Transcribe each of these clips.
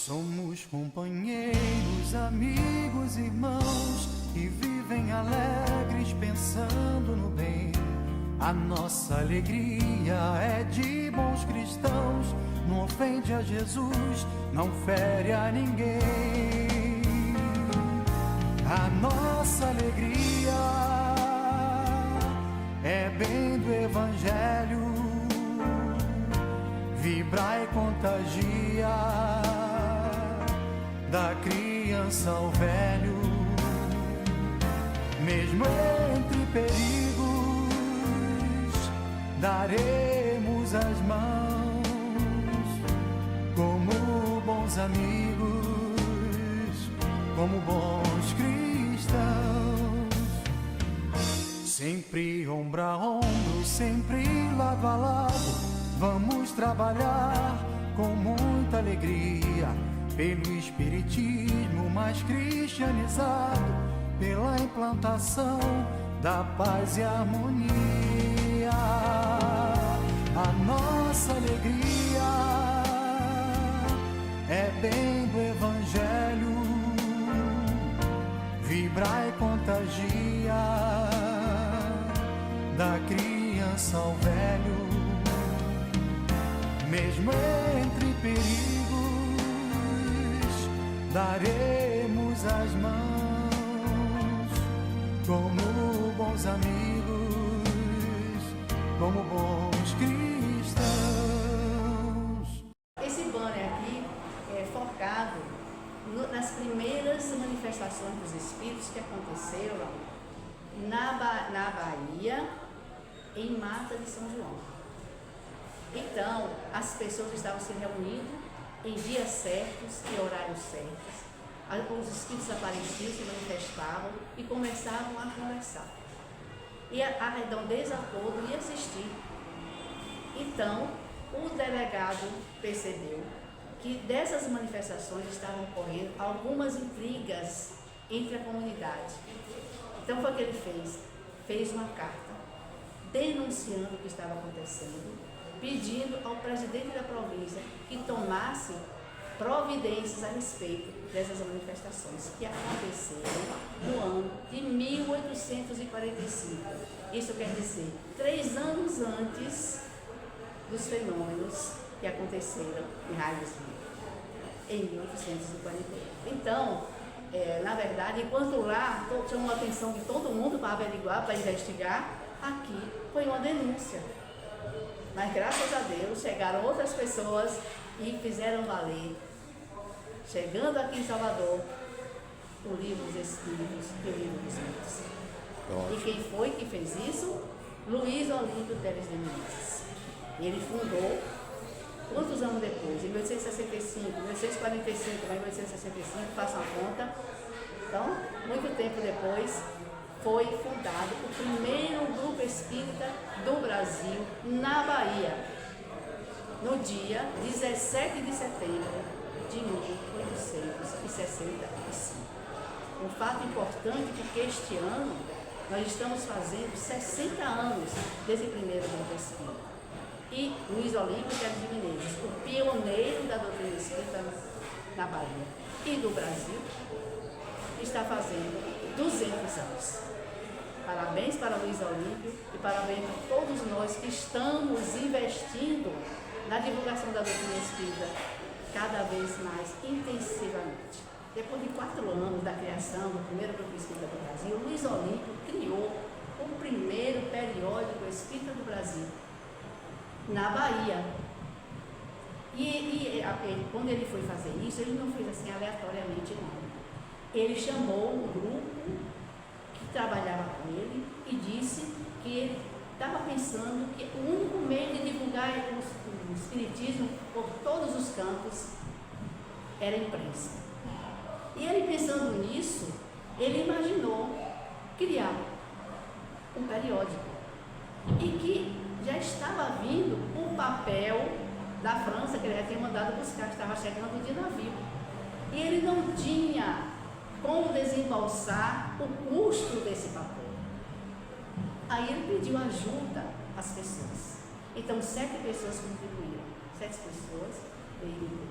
Somos companheiros, amigos, irmãos que vivem alegres pensando no bem. A nossa alegria é de bons cristãos, não ofende a Jesus, não fere a ninguém. A nossa alegria é bem do Evangelho, vibra e contagia, da criança ao velho, mesmo entre perigos, daremos as mãos, como bons amigos, como bons cristãos, sempre ombro a ombro, sempre lado a lado, vamos trabalhar com muita alegria, pelo espiritismo mais cristianizado, pela implantação da paz e harmonia. A nossa alegria é bem do Evangelho, vibra e contagia, da criança ao velho, mesmo entre perigos, daremos as mãos, como bons amigos, como bons cristãos. Esse banner aqui é focado nas primeiras manifestações dos Espíritos que aconteceram na Bahia, em Mata de São João. Então, as pessoas estavam se reunindo em dias certos e horários certos. Os espíritos apareciam, se manifestavam e começavam a conversar. E a redondeza toda ia assistir. Então, o delegado percebeu que dessas manifestações estavam ocorrendo algumas intrigas entre a comunidade. Então, foi o que ele fez? Fez uma carta denunciando o que estava acontecendo, pedindo ao presidente da província que tomasse providências a respeito dessas manifestações que aconteceram no ano de 1845. Isso quer dizer, 3 anos antes dos fenômenos que aconteceram em Raios em 1848. Então, na verdade, enquanto lá chamou a atenção de todo mundo para averiguar, para investigar, aqui foi uma denúncia. Mas graças a Deus chegaram outras pessoas e fizeram valer, chegando aqui em Salvador, o livro dos Espíritos e o livro dos Mitos. E quem foi que fez isso? Luiz Olímpio Teles de Menezes. Ele fundou, quantos anos depois? Em 1865, 1845, mas em 1865, façam a conta. Então, muito tempo depois, foi fundado o primeiro grupo espírita do Brasil na Bahia, no dia 17 de setembro de 1865. Um fato importante porque este ano nós estamos fazendo 60 anos desse primeiro grupo espírita. E Luiz Olímpio Teles de Menezes, o pioneiro da doutrina espírita na Bahia e do Brasil, está fazendo 200 anos. Parabéns para Luiz Olímpio e parabéns a todos nós que estamos investindo na divulgação da doutrina espírita cada vez mais intensivamente. Depois de 4 anos da criação do primeiro grupo espírita do Brasil, Luiz Olímpio criou o primeiro periódico espírita do Brasil, na Bahia. E quando ele foi fazer isso, ele não fez assim aleatoriamente, não. Ele chamou um grupo que trabalhava com ele e disse que ele estava pensando que o único meio de divulgar o espiritismo por todos os campos era a imprensa. E ele, pensando nisso, ele imaginou criar um periódico e que já estava vindo o papel da França, que ele já tinha mandado buscar, estava chegando de navio. E ele não tinha como desembolsar o custo desse papel. Aí ele pediu ajuda às pessoas. Então 7 pessoas contribuíram, 7 pessoas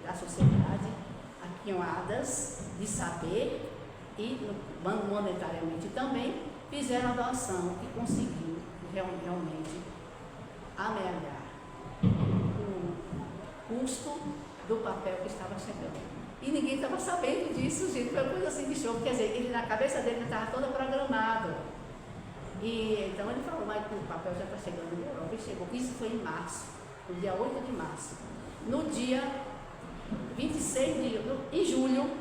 da sociedade aquinhoadas de saber e monetariamente também fizeram a doação e conseguiu realmente amealhar o custo do papel que estava chegando. E ninguém estava sabendo disso, gente. Foi uma coisa assim de show. Quer dizer, ele, na cabeça dele estava todo programado. E então ele falou, mas o papel já está chegando na Europa. E chegou. Isso foi em março, no dia 8 de março. No dia 26 em julho,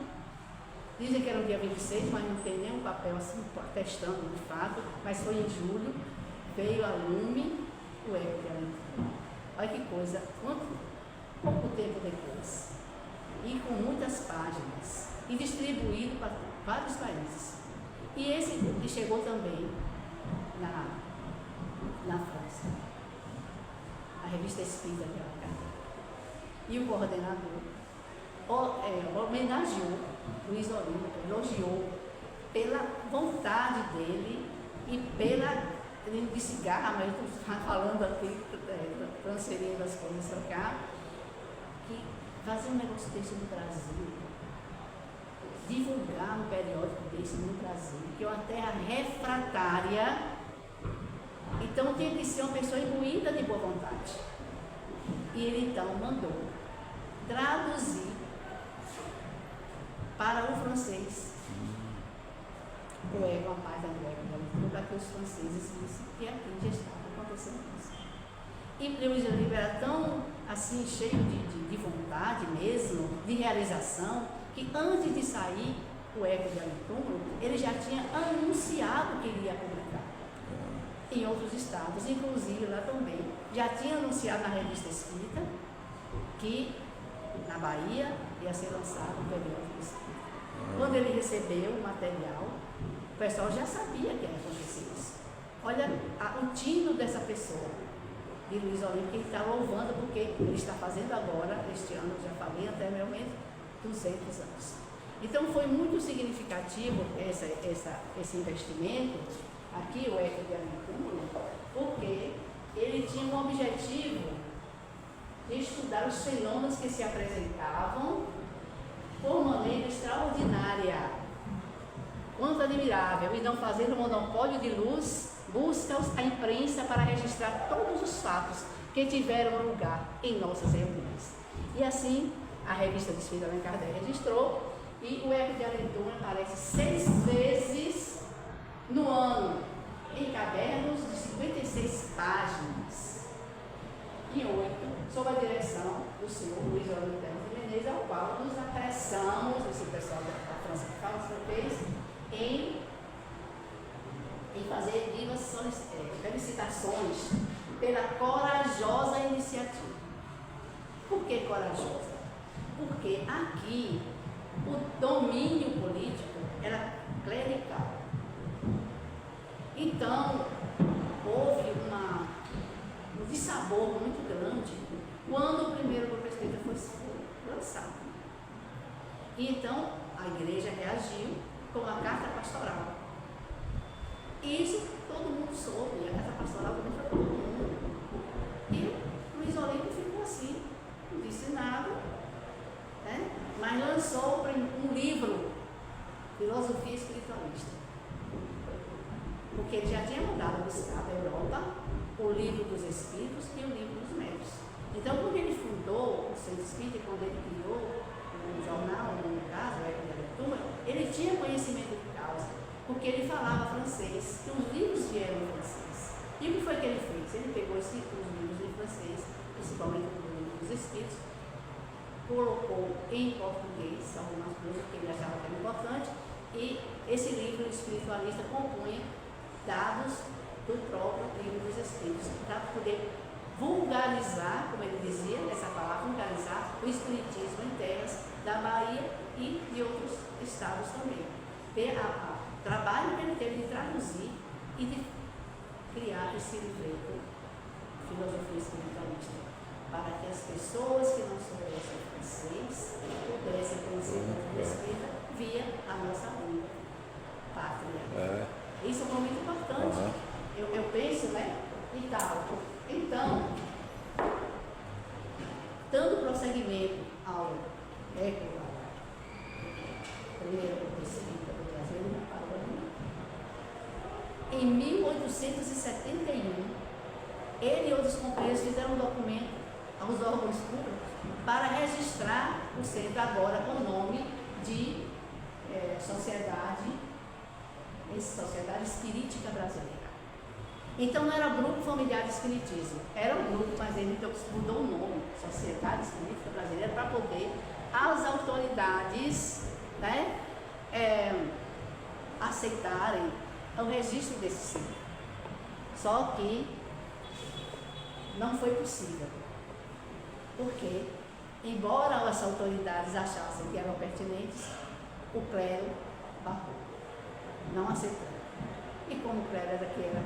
dizem que era o dia 26, mas não tem nenhum papel assim atestando de fato, mas foi em julho, veio a lume o Eco de Alentum. Olha que coisa, pouco tempo depois, e com muitas páginas, e distribuído para vários países. E esse que chegou também na França, a Revista Espírita de Alcântara. E o coordenador homenageou Luiz Olímpio, elogiou pela vontade dele e pela. Ele disse garra, mas estou falando aqui, transferindo as coisas para cá, que fazer um negócio desse no Brasil, divulgar um periódico desse no Brasil, que é uma terra refratária, então tinha que ser uma pessoa imbuída de boa vontade. E ele então mandou traduzir para o francês o Ego, a página do Ego, para que os franceses vissem que aqui já estava acontecendo isso. E Luiz Olímpio era tão assim, cheio de vontade mesmo, de realização, que antes de sair o Ego de Alentum, ele já tinha anunciado que iria publicar em outros estados, inclusive lá também. Já tinha anunciado na Revista Espírita que na Bahia ia ser lançado um periódico espírita. Quando ele recebeu o material, o pessoal já sabia que ia acontecer isso. Olha o tino dessa pessoa, de Luiz Olímpio, que ele está louvando, porque ele está fazendo agora, este ano, já falei anteriormente, 200 anos. Então foi muito significativo esse investimento, aqui o Eco de Alentum, porque ele tinha um objetivo de estudar os fenômenos que se apresentavam por maneira extraordinária, quanto admirável, e não fazendo monopólio de luz, busca a imprensa para registrar todos os fatos que tiveram lugar em nossas reuniões. E assim, a Revista de Espírito Allan Kardec registrou, e o Eco de Alentum aparece 6 vezes no ano, em cadernos de 56 páginas, e 8, sob a direção do senhor Luiz Olímpio de Menezes, ao qual nos apressamos, esse pessoal da França que fala francês, em fazer vivas felicitações pela corajosa iniciativa. Por que corajosa? Porque aqui o domínio político era clerical. Então, houve um dissabor muito grande quando o primeiro grupo espírita foi lançado. E então, a igreja reagiu com a carta pastoral. E isso todo mundo soube, a carta pastoral também foi todo mundo. E Luiz Olímpio ficou assim, não disse nada, né? Mas lançou um livro, Filosofia Espiritualista. Porque ele já tinha mandado buscar da Europa o Livro dos Espíritos e o Livro dos Médios. Então, quando ele fundou o Centro Espírita, quando ele criou o jornal, no caso, o Eco de Alentum, ele tinha conhecimento de causa, porque ele falava francês, e os livros vieram em francês. E o que foi que ele fez? Ele pegou os livros em francês, principalmente o Livro dos Espíritos, colocou em português algumas coisas que ele achava que era importante, e esse livro espiritualista compunha dados do próprio Livro dos Espíritos, para poder vulgarizar, como ele dizia, essa palavra, vulgarizar o espiritismo em terras da Bahia e de outros estados também. O trabalho que ele teve de traduzir e de criar esse livro, Filosofia Espiritualista, para que as pessoas que não soubessem francês pudessem conhecer o Espírita via a nossa língua pátria. Isso foi muito importante. Eu penso, né? E tal. Então, dando prosseguimento ao Eco primeiro grupo espírita do Brasil, ele não parou ali. Em 1871, ele e outros companheiros fizeram um documento aos órgãos públicos para registrar o centro agora com o nome de Sociedade Espirítica Brasileira. Então não era Grupo Familiar de Espiritismo, era um grupo, mas ele mudou o nome, Sociedade Espírita Brasileira, para poder as autoridades, né, aceitarem o registro desse centro. Só que não foi possível, porque, embora as autoridades achassem que eram pertinentes, o clero barrou, não aceitou. E como o clero era que era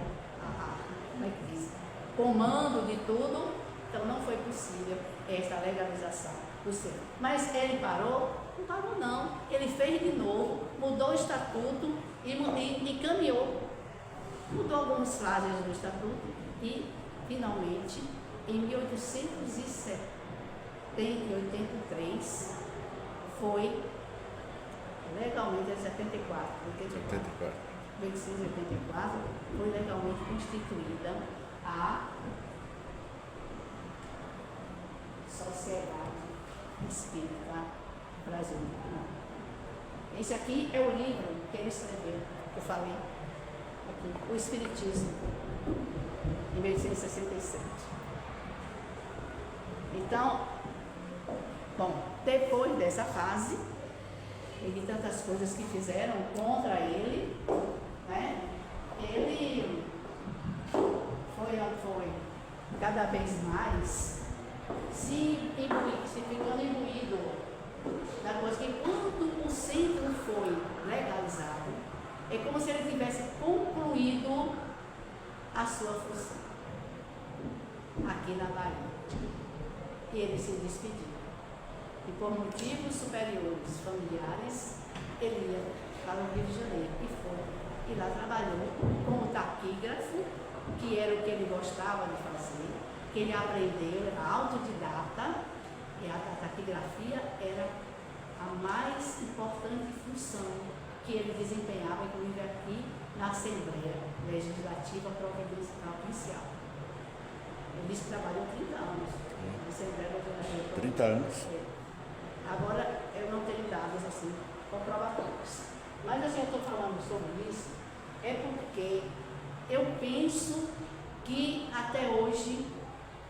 como é que diz, comando de tudo, então não foi possível essa legalização do centro. Mas ele parou? Não parou não, ele fez de novo, mudou o estatuto e caminhou. Mudou algumas frases do estatuto e, finalmente, em 1883, foi legalmente, em 1884, foi legalmente constituída a Sociedade Espírita Brasileira. Esse aqui é o livro que ele escreveu, que eu falei aqui, O Espiritismo, em 1867. Então, bom, depois dessa fase, e de tantas coisas que fizeram contra ele, né, ele foi cada vez mais se ficando imbuído da coisa, que quando o centro foi legalizado, é como se ele tivesse concluído a sua função aqui na Bahia. E ele se despediu. E por motivos superiores familiares, ele ia para o Rio de Janeiro e foi. E lá trabalhou como taquígrafo, que era o que ele gostava de fazer, que ele aprendeu, era autodidata, e a taquigrafia era a mais importante função que ele desempenhava, inclusive aqui na Assembleia Legislativa Provincial. Ele disse que trabalhou 30 anos na Assembleia Legislativa. 30 anos? Agora, eu não tenho dados assim comprovatórios. Mas assim, eu estou falando sobre isso, é porque eu penso que até hoje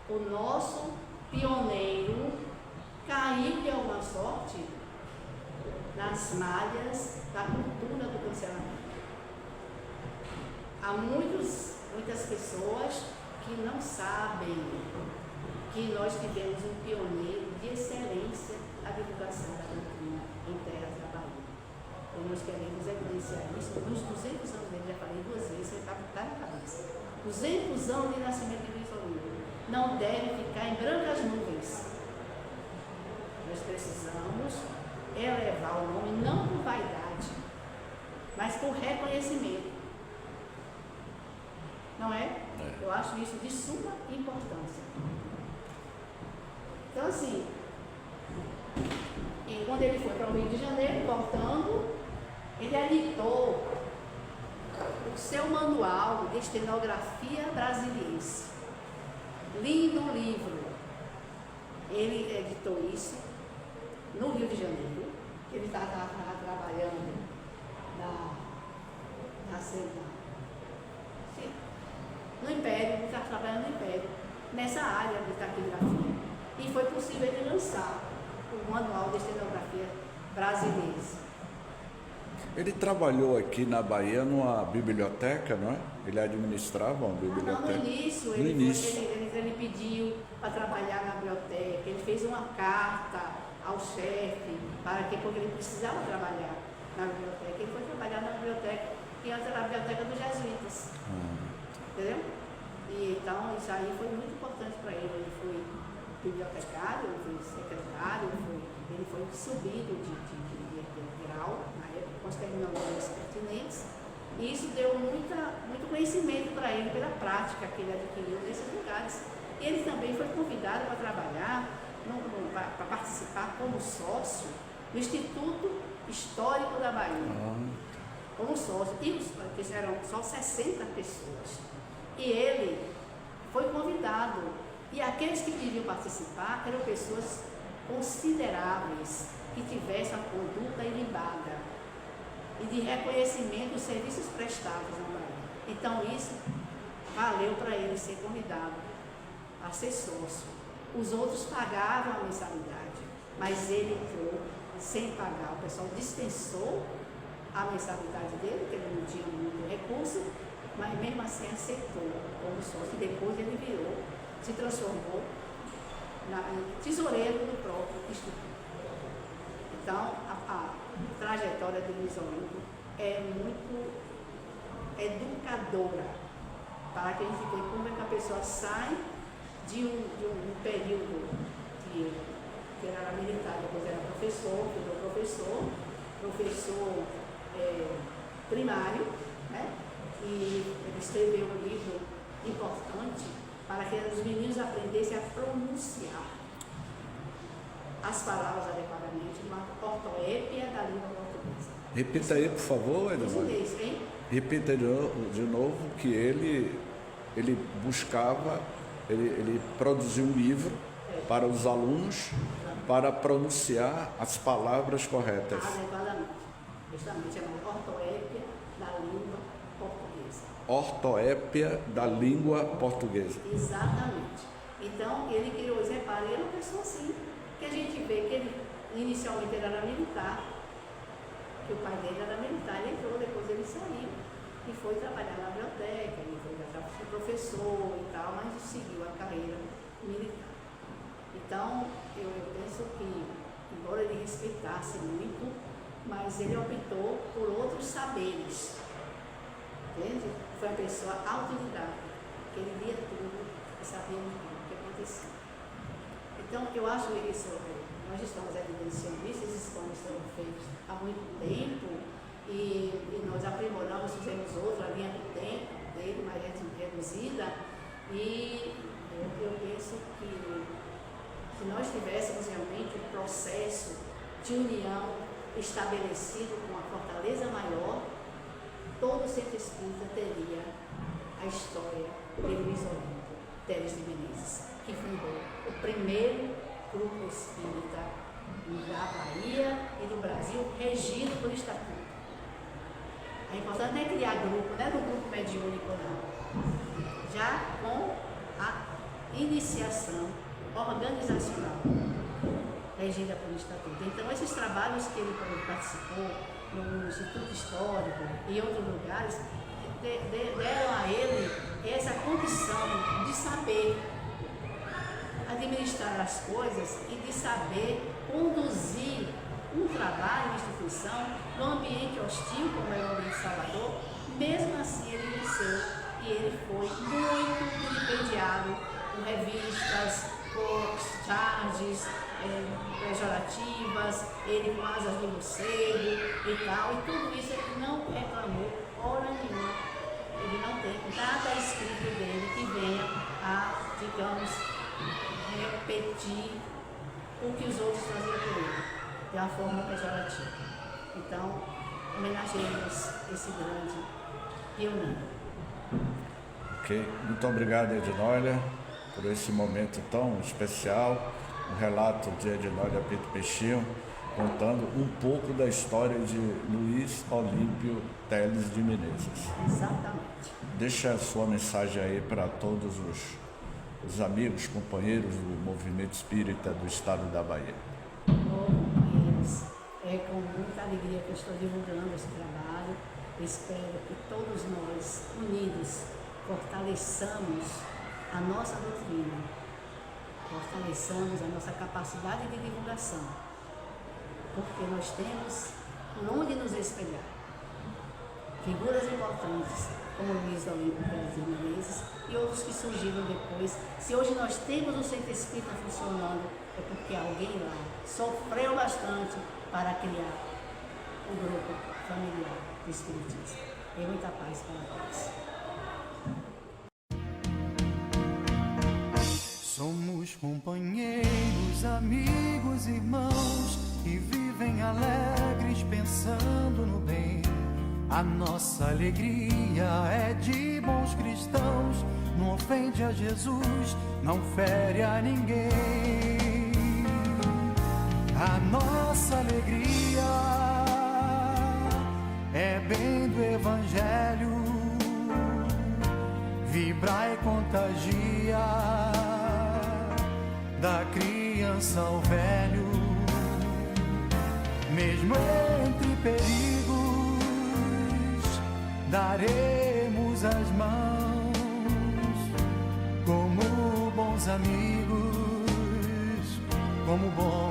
o nosso pioneiro caiu de alguma sorte nas malhas da cultura do cancelamento. Há muitas pessoas que não sabem que nós tivemos um pioneiro de excelência na divulgação da doutrina em terras da Bahia. E nós queremos evidenciar isso nos 200 anos dele, já falei 2 vezes, você está na cabeça. 200 anos de nascimento de Cristo Livre. Não deve ficar em brancas nuvens. Nós precisamos elevar o nome não por vaidade, mas por reconhecimento. Não é? Eu acho isso de suma importância. Então assim, e quando ele foi para o Rio de Janeiro, voltando, ele editou o seu manual de estenografia brasiliense. Lindo livro. Ele editou isso no Rio de Janeiro. Ele estava trabalhando no Império, ele estava trabalhando no Império, nessa área de taquigrafia. E foi possível ele lançar o manual de estenografia brasileira. Ele trabalhou aqui na Bahia numa biblioteca, não é? Ele administrava uma biblioteca. No início, ele pediu para trabalhar na biblioteca, ele fez uma carta ao chefe, porque ele precisava trabalhar na biblioteca. Ele foi trabalhar na biblioteca, que era a biblioteca dos jesuítas. Entendeu? E então isso aí foi muito importante para ele. Ele foi bibliotecário, ele foi secretário, ele foi subido de grau na época, com as terminologias pertinentes, e isso deu muito conhecimento para ele pela prática que ele adquiriu nesses lugares. E ele também foi convidado para trabalhar, para participar como sócio do Instituto histórico da Bahia, como sócio, que eram só 60 pessoas. E ele foi convidado, e aqueles que queriam participar eram pessoas consideráveis, que tivessem a conduta ilibada e de reconhecimento dos serviços prestados na Bahia. Então isso valeu para ele ser convidado a ser sócio. Os outros pagavam a mensalidade, mas ele entrou sem pagar. O pessoal dispensou a mensalidade dele, porque ele não tinha muito recurso, mas mesmo assim aceitou como sócio. E depois ele virou, se transformou em tesoureiro do próprio instituto. Então, a trajetória de Luiz Olímpio é muito educadora, para que a gente veja como é que a pessoa sai de um período que era militar, depois era professor, virou professor primário, né? E ele escreveu um livro importante para que os meninos aprendessem a pronunciar as palavras adequadamente, uma ortoépia da língua portuguesa. Repita aí, por favor, Edmar. Repita de novo que ele buscava, ele produziu um livro para os alunos para pronunciar as palavras corretas. Adequadamente. Justamente, é uma ortoépia da língua portuguesa. Ortoépia da língua portuguesa. Exatamente. Então, ele criou esse reparo, e era uma pessoa assim, que a gente vê que ele inicialmente era militar, que o pai dele era militar, ele entrou, depois ele saiu e foi trabalhar na biblioteca, ele foi professor e tal, mas seguiu a carreira militar. Então, eu penso que, embora ele respeitasse muito, mas ele optou por outros saberes, entende? Foi uma pessoa autodidata, que ele lia tudo e sabia muito o que acontecia. Então, eu acho que nós estamos evidenciando isso, esses planos estão feitos há muito tempo e nós aprimoramos, fizemos outra linha do tempo dele, mais reduzida, e eu penso que se nós tivéssemos realmente um processo de união estabelecido com uma fortaleza maior, todo centro espírita teria a história de Luiz Olímpio Teles de Menezes, que fundou o primeiro grupo espírita da Bahia e do Brasil, regido por estatuto. É importante não é criar grupo, não é no grupo mediúnico, não. Já com a iniciação organizacional regida por estatuto. Então, esses trabalhos que ele participou no Instituto Histórico e em outros lugares deram a ele essa condição de saber administrar as coisas e de saber conduzir um trabalho, uma instituição, num ambiente hostil, como é o ambiente de Salvador. Mesmo assim, ele venceu e ele foi muito vilipendiado por revistas, por charges pejorativas, ele com asas de morcego e tal, e tudo isso ele não reclamou hora nenhuma. Ele não tem nada escrito dele que venha a, digamos, repetir o que os outros faziam por ele, de uma forma pejorativa. Então, homenageemos esse grande pioneiro. Ok, muito obrigado, Ednólia, por esse momento tão especial, um relato de Ednólia Pinto Peixinho, contando um pouco da história de Luiz Olímpio Teles de Menezes. Exatamente. Deixa a sua mensagem aí para todos os amigos, companheiros do movimento espírita do estado da Bahia. Companheiros, é com muita alegria que eu estou divulgando esse trabalho. Espero que todos nós, unidos, fortaleçamos a nossa doutrina, fortaleçamos a nossa capacidade de divulgação, porque nós temos onde nos espelhar. Figuras importantes, como Luiz Olímpio Teles de Menezes e outros que surgiram depois. Se hoje nós temos um centro espírita funcionando, é porque alguém lá sofreu bastante para criar o grupo familiar do Espiritismo. Tem muita paz para todos. Somos companheiros, amigos, irmãos, e vivem alegres pensando no bem. A nossa alegria é de bons cristãos, não ofende a Jesus, não fere a ninguém. A nossa alegria é bem do Evangelho, vibra e contagia, da criança ao velho. Mesmo entre perigos, daremos as mãos, como bons amigos, como bons